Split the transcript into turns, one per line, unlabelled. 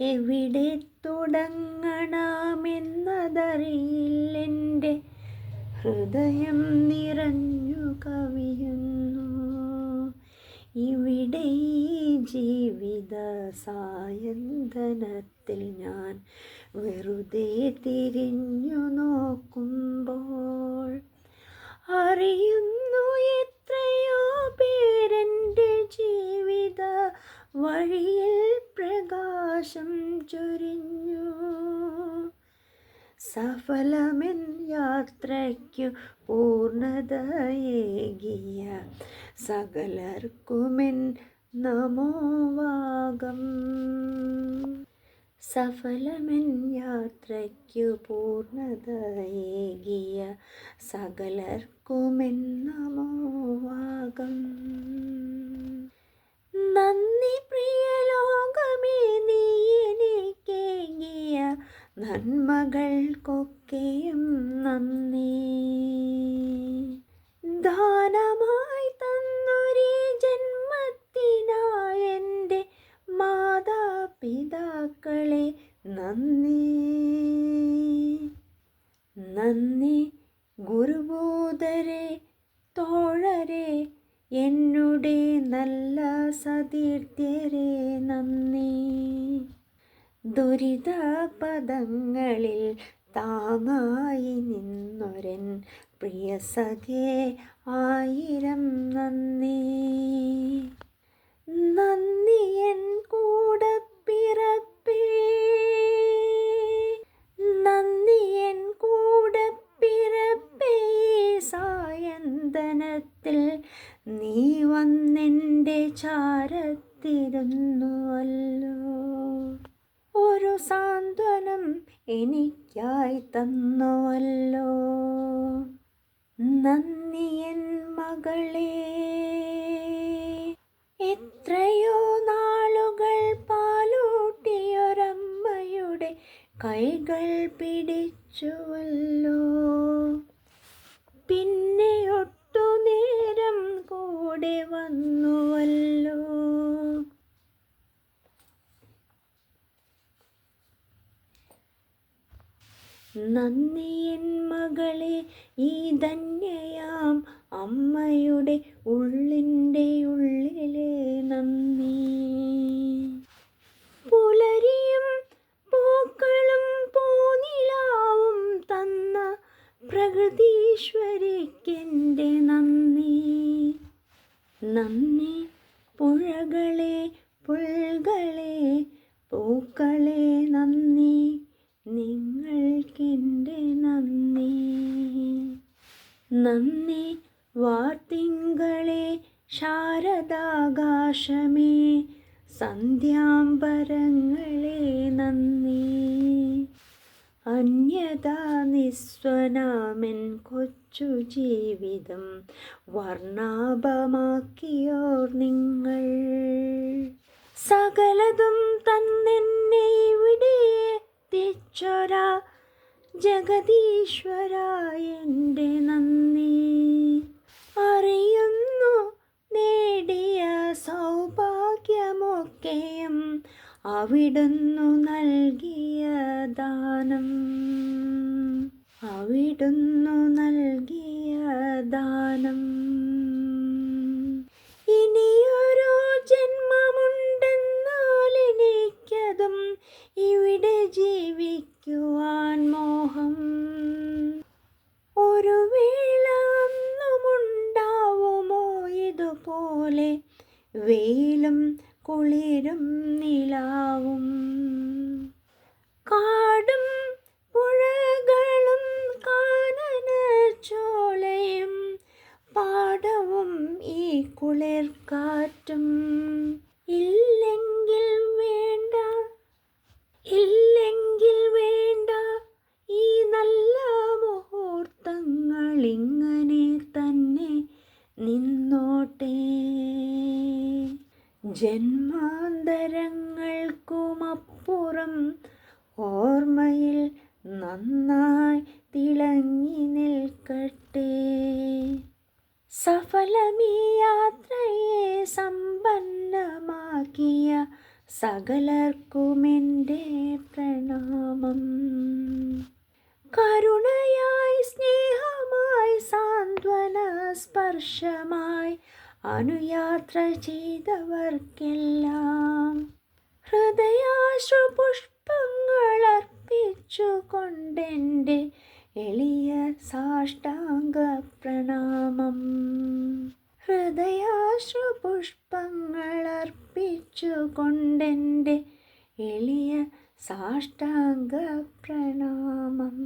എവിടെ തുടങ്ങണമെന്നതറിയില്ലെൻ്റെ ഹൃദയം നിറഞ്ഞു കവിയുന്നു. ഇവിടെ ഈ ജീവിത സായന്തനത്തിൽ ഞാൻ വെറുതെ തിരിഞ്ഞു നോക്കുമ്പോൾ അറിയുന്നു എത്രയോ പേരെൻ്റെ ജീവിത വഴിയിൽ പ്രകാശം ചൊരിഞ്ഞു. സഫലമെൻ യാത്രയ്ക്കു പൂർണ്ണതയേകിയ സകലർക്കുമെൻ നമോവാകം. സഫലമെൻ യാത്രയ്ക്കു പൂർണ്ണതയേകിയ സകലർക്കുമെൻ നമോവാകം. നന്ദി പ്രിയ ലോകമേ, നീ എനിക്കേകിയ നന്മകൾക്കൊക്കെയും നന്ദി. ദാനമായി തന്നൊരീ ജന്മത്തിനായെൻ്റെ മാതാപിതാക്കളെ നന്ദി. നന്ദി ഗുരുബോധരെ, തോഴരെ, എന്നുടെ നല്ല സതീർത്ഥ്യരെ നന്ദി. ദുരിതപദങ്ങളിൽ താങ്ങായി നിന്നൊരൻ പ്രിയ സഖേ, ആയിരം നന്ദി. നന്ദി എൻ കൂടപ്പിറപ്പേ, നന്ദി എൻ കൂടപ്പിറപ്പേ, സായന്തനത്തിൽ നീ വന്നെൻ്റെ ചാരത്തിരുന്നുവല്ലോ. ഒരു സാന്ത്വനം എനിക്കായി തന്നുവല്ലോ. നന്ദി എൻ മകളേ, എത്രയോ നാളുകൾ പാലൂട്ടിയൊരമ്മയുടെ കൈകൾ പിടിച്ചുവല്ലോ. പിന്നെ ഒട്ടുനേരം കൂടെ വന്നുവല്ലോ. നന്ദി എൻ മകളെ, ഈ ധന്യയാം അമ്മയുടെ ഉള്ളിൻ്റെ ഉള്ളിലെ നന്ദി. പുലരിയും പൂക്കളും പൂനിലാവും തന്ന പ്രകൃതീശ്വരിക്കെൻ്റെ നന്ദി. നന്ദി പുഴകളെ, പുൽകളെ, പൂക്കളെ നന്ദി, നിങ്ങൾക്കെൻ്റെ നന്ദി. നന്ദി വാർത്തിങ്കളെ, ശാരദാകാശമേ, സന്ധ്യാംബരങ്ങളെ നന്ദി. അന്യതാ നിസ്വനാമെൻ കൊച്ചു ജീവിതം വർണ്ണാഭമാക്കിയോർ നിങ്ങൾ. സകലതും തന്നെന്നെ ഇവിടെ എത്തിച്ചൊരാ ജഗദീശ്വര എൻ്റെ നന്ദി. അറിയുന്നു നേടിയ സൗഭാഗ്യമൊക്കെയും അവിടുന്നു നൽകിയ ദാനം, അവിടുന്നു നൽകിയ ദാനം. ഇനിയൊരു ജന്മമുണ്ടെന്നാൽ എനിക്കതും ഇവിടെ ജീവിക്കുവാൻ മോഹം. ഒരു വേള അന്നുമുണ്ടാവുമോ ഇതുപോലെ വെയിലും കുളിരും നിലാവും. കാടും പുഴകളും കാനനച്ചോലയും പാടവും ഈ കുളിർ കാറ്റും. ഇല്ലെങ്കിൽ വേണ്ട, ഇല്ലെങ്കിൽ വേണ്ട, ഈ നല്ല മുഹൂർത്തങ്ങൾ ഇങ്ങനെ തന്നെ നിന്നോട്ടെ. ജന്മാന്തരങ്ങൾക്കുമപ്പുറം ഓർമ്മയിൽ നന്നായി തിളങ്ങി നിൽക്കട്ടെ. സഫലമീ യാത്രയെ സമ്പന്നമാക്കിയ സകലർക്കുമെൻ്റെ പ്രണാമം. കരുണയായി സ്നേഹമായി സാന്ത്വന സ്പർശമായി അനുയാത്ര ചെയ്തവർക്കെല്ലാം ഹൃദയാശ്രുപുഷ്പങ്ങൾ അർപ്പിച്ചുകൊണ്ടെൻ്റെ എളിയ സാഷ്ടാംഗ പ്രണാമം. ഹൃദയാശ്രുപുഷ്പങ്ങൾ അർപ്പിച്ചുകൊണ്ടെൻ്റെ എളിയ സാഷ്ടാംഗ പ്രണാമം.